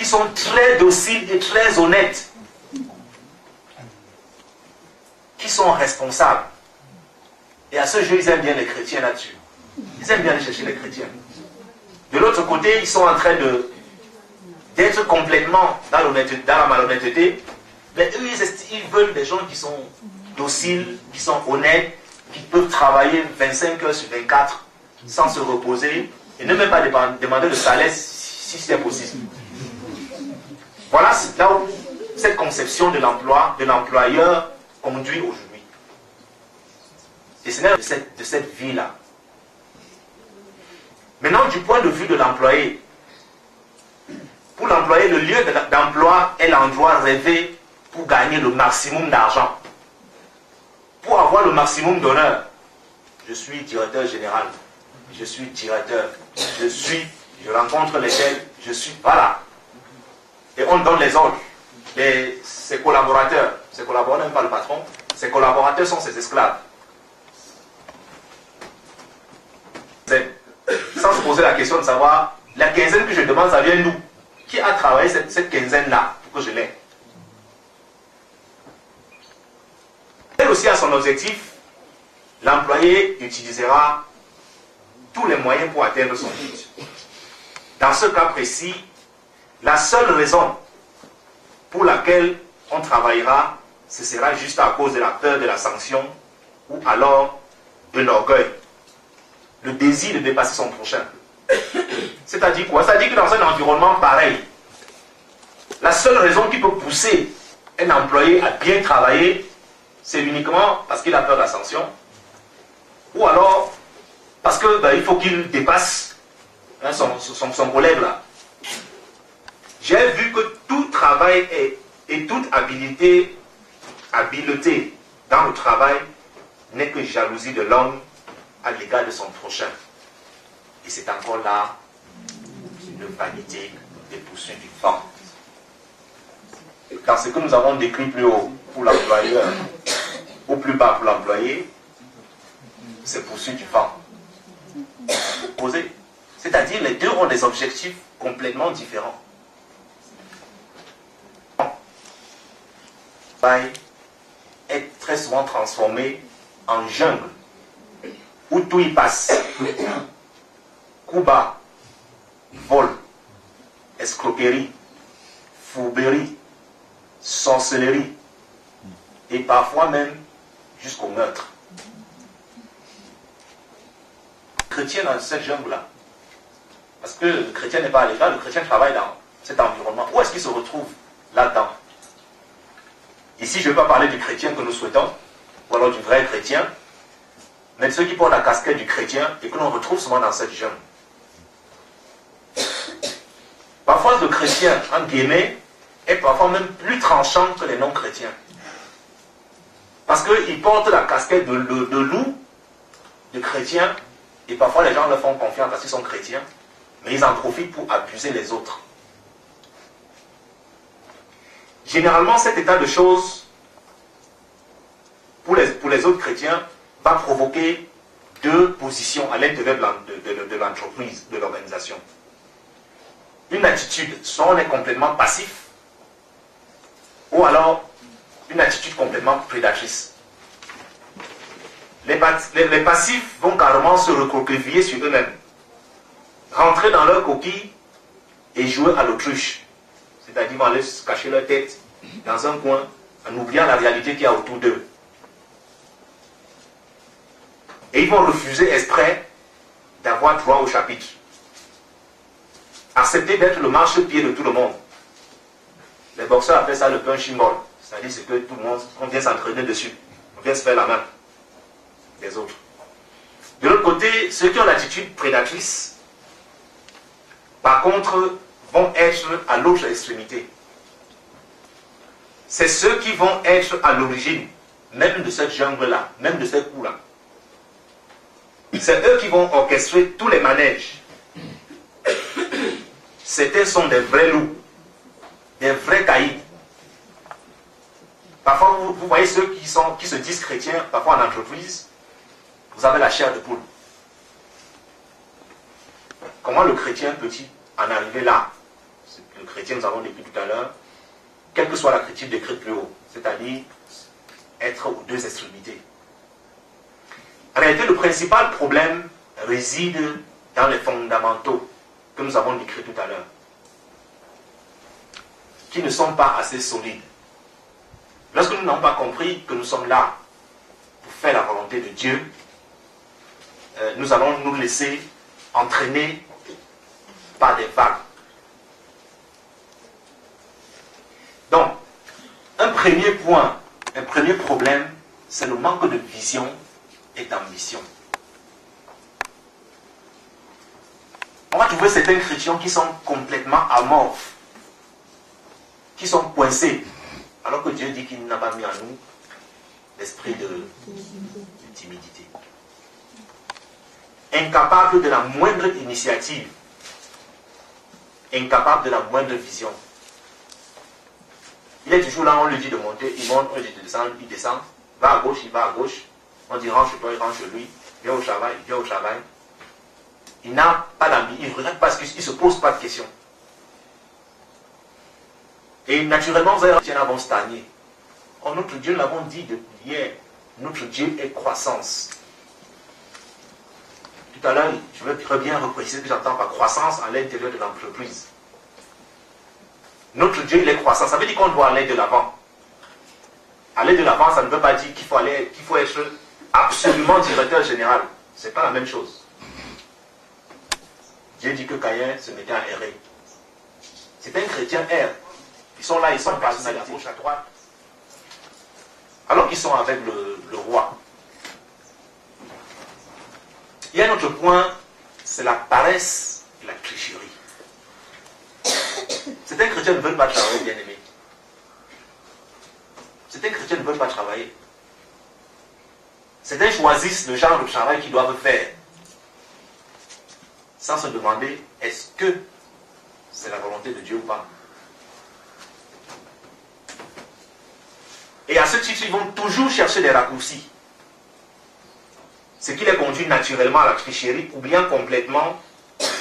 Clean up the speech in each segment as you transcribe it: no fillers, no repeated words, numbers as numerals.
sont très dociles et très honnêtes, qui sont responsables. Et à ce jeu, ils aiment bien les chrétiens là-dessus. Ils aiment bien aller chercher les chrétiens. De l'autre côté, ils sont en train d'être complètement dans la malhonnêteté. Mais eux, ils veulent des gens qui sont dociles, qui sont honnêtes, qui peuvent travailler 25 heures sur 24 sans se reposer et ne même pas demander de salaire si c'est possible. Voilà là où cette conception de l'emploi, de l'employeur conduit aujourd'hui. Et ce n'est de cette vie-là. Maintenant, du point de vue de l'employé, pour l'employé, le lieu d'emploi est l'endroit rêvé pour gagner le maximum d'argent. Pour avoir le maximum d'honneur. Je suis directeur général. Je suis directeur. Je rencontre lesquels. Voilà. Et on donne les ordres. Ses collaborateurs. Ses collaborateurs n'aiment pas le patron. Ses collaborateurs sont ses esclaves. Sans se poser la question de savoir, la quinzaine que je demande, ça vient d'où? Qui a travaillé cette quinzaine-là pour que je l'aie? Elle aussi a son objectif. L'employé utilisera tous les moyens pour atteindre son but. Dans ce cas précis, la seule raison pour laquelle on travaillera, ce sera juste à cause de la peur de la sanction ou alors de l'orgueil, le désir de dépasser son prochain. C'est-à-dire quoi? C'est-à-dire que dans un environnement pareil, la seule raison qui peut pousser un employé à bien travailler, c'est uniquement parce qu'il a peur de la sanction, ou alors parce que il faut qu'il dépasse son collègue là. J'ai vu que tout travail et toute habileté dans le travail n'est que jalousie de l'homme à l'égard de son prochain. Et c'est encore là une vanité des poursuites du vent. Car ce que nous avons décrit plus haut pour l'employeur, ou plus bas pour l'employé, c'est poursuite du vent. C'est-à-dire les deux ont des objectifs complètement différents. Le travail est très souvent transformé en jungle, où tout y passe. Coup bas, vol, escroquerie, fourberie, sorcellerie, et parfois même jusqu'au meurtre. Le chrétien dans cette jungle-là, parce que le chrétien n'est pas à l'écart, le chrétien travaille dans cet environnement. Où est-ce qu'il se retrouve là-dedans? Ici, je ne vais pas parler du chrétien que nous souhaitons, ou alors du vrai chrétien, mais de ceux qui portent la casquette du chrétien et que l'on retrouve souvent dans cette jungle. Parfois, le chrétien, en guillemets, est parfois même plus tranchant que les non-chrétiens. Parce qu'ils portent la casquette de loup, de chrétien, et parfois les gens leur font confiance parce qu'ils sont chrétiens, mais ils en profitent pour abuser les autres. Généralement, cet état de choses, pour les autres chrétiens, va provoquer deux positions à l'intérieur de l'entreprise, de l'organisation. Une attitude, soit on est complètement passif, ou alors une attitude complètement prédatrice. Les passifs vont carrément se recroqueviller sur eux-mêmes, rentrer dans leur coquille et jouer à l'autruche. C'est-à-dire qu'ils vont aller se cacher leur tête dans un coin en oubliant la réalité qu'il y a autour d'eux. Et ils vont refuser exprès d'avoir droit au chapitre. Accepter d'être le marchepied de tout le monde. Les boxeurs appellent ça le punching ball. C'est-à-dire que tout le monde, on vient s'entraîner dessus. On vient se faire la main des autres. De l'autre côté, ceux qui ont l'attitude prédatrice, par contre, vont être à l'autre extrémité. C'est ceux qui vont être à l'origine, même de cette jungle-là, même de ces coups-là. C'est eux qui vont orchestrer tous les manèges. Certains sont des vrais loups, des vrais caïds. Parfois, vous voyez ceux qui se disent chrétiens, parfois en entreprise, vous avez la chair de poule. Comment le chrétien peut-il en arriver là, le chrétien nous avons depuis tout à l'heure, quelle que soit la critique décrite plus haut, c'est-à-dire être aux deux extrémités. En réalité, le principal problème réside dans les fondamentaux que nous avons décrits tout à l'heure, qui ne sont pas assez solides. Lorsque nous n'avons pas compris que nous sommes là pour faire la volonté de Dieu, nous allons nous laisser entraîner par des vagues. Donc, un premier point, un premier problème, c'est le manque de vision et d'ambition. On va trouver certains chrétiens qui sont complètement amorphes, qui sont coincés, alors que Dieu dit qu'il n'a pas mis en nous l'esprit de timidité. Incapables de la moindre initiative, incapables de la moindre vision. Il est toujours là, on lui dit de monter, il monte, on lui dit de descendre, il descend, va à gauche, il va à gauche, on dit rentre chez toi, il rentre chez lui, viens au travail, il vient au travail. Il n'a pas d'ambition, il ne regarde pas, il ne se pose pas de questions. Et naturellement, vous allez vont stagner. Oh, notre Dieu, nous l'avons dit depuis hier, notre Dieu est croissance. Tout à l'heure, je vais bien repréciser ce que j'entends par croissance à l'intérieur de l'entreprise. Notre Dieu, il est croissant. Ça veut dire qu'on doit aller de l'avant. Aller de l'avant, ça ne veut pas dire qu'il faut être absolument directeur général. Ce n'est pas la même chose. Dieu dit que Caïn se mettait à errer. C'est un chrétien erre. Ils sont là, ils sont passés à gauche, à droite. Alors qu'ils sont avec le roi. Il y a un autre point, c'est la paresse et la tricherie. Certains chrétiens ne veulent pas travailler, bien aimé. Certains chrétiens ne veulent pas travailler. Certains choisissent le genre de travail qu'ils doivent faire, sans se demander est-ce que c'est la volonté de Dieu ou pas. Et à ce titre, ils vont toujours chercher des raccourcis. Ce qui les conduit naturellement à la tricherie, ou bien complètement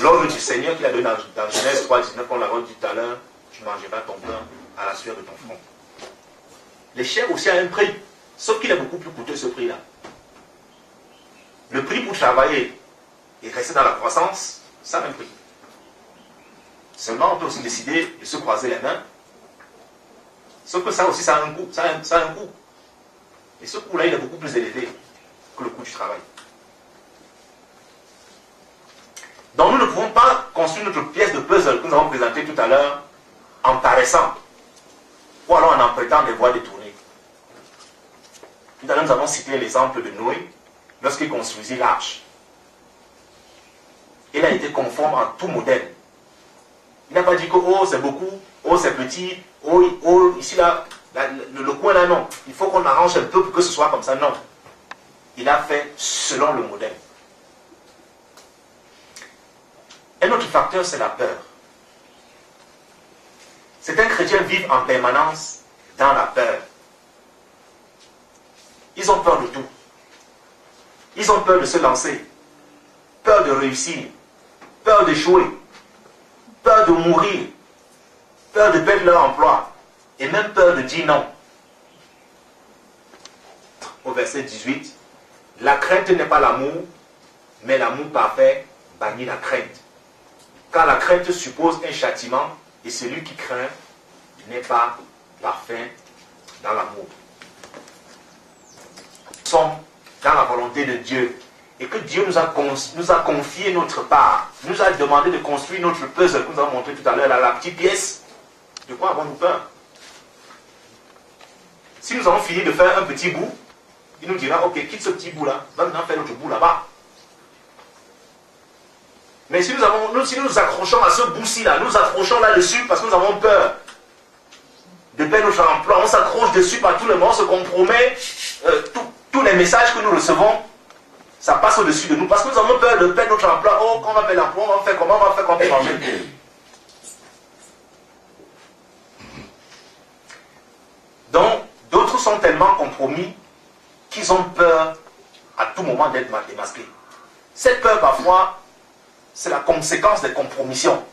l'ordre du Seigneur qu'il a donné dans Genèse 3,19, on l'a dit tout à l'heure, tu mangeras ton pain à la sueur de ton front. Les chairs aussi a un prix, sauf qu'il est beaucoup plus coûteux ce prix-là. Le prix pour travailler et rester dans la croissance, ça a un prix. Seulement, on peut aussi décider de se croiser les mains. Sauf que ça aussi, ça a un coût. Ça a un coût. Et ce coût-là, il est beaucoup plus élevé que le coût du travail. Donc, nous ne pouvons pas construire notre pièce de puzzle que nous avons présentée tout à l'heure en paraissant ou alors en empruntant des voies détournées. Tout à l'heure, nous avons cité l'exemple de Noé lorsqu'il construisit l'arche. Il a été conforme à tout modèle. Il n'a pas dit que oh c'est beaucoup, oh c'est petit, oh ici là, le coin là non. Il faut qu'on arrange un peu pour que ce soit comme ça. Non. Il a fait selon le modèle. Un autre facteur, c'est la peur. Certains chrétiens vivent en permanence dans la peur. Ils ont peur de tout. Ils ont peur de se lancer, peur de réussir, peur d'échouer, peur de mourir, peur de perdre leur emploi et même peur de dire non. Au verset 18, la crainte n'est pas l'amour, mais l'amour parfait bannit la crainte. Car la crainte suppose un châtiment et celui qui craint n'est pas parfait dans l'amour. Nous sommes dans la volonté de Dieu et que Dieu nous a confié notre part, nous a demandé de construire notre puzzle que nous avons montré tout à l'heure, la petite pièce. De quoi avons-nous peur? Si nous avons fini de faire un petit bout, il nous dira, ok, quitte ce petit bout-là, va maintenant faire notre bout là-bas. Mais si nous nous accrochons à ce bout-ci là, nous accrochons là-dessus parce que nous avons peur de perdre notre emploi, on s'accroche dessus par tout le monde, on se compromet, tous les messages que nous recevons, ça passe au-dessus de nous parce que nous avons peur de perdre notre emploi. Oh, quand on va perdre l'emploi, on va faire comment, on va faire comment pour manger. Donc, d'autres sont tellement compromis qu'ils ont peur à tout moment d'être démasqués. Cette peur, parfois, c'est la conséquence des compromissions.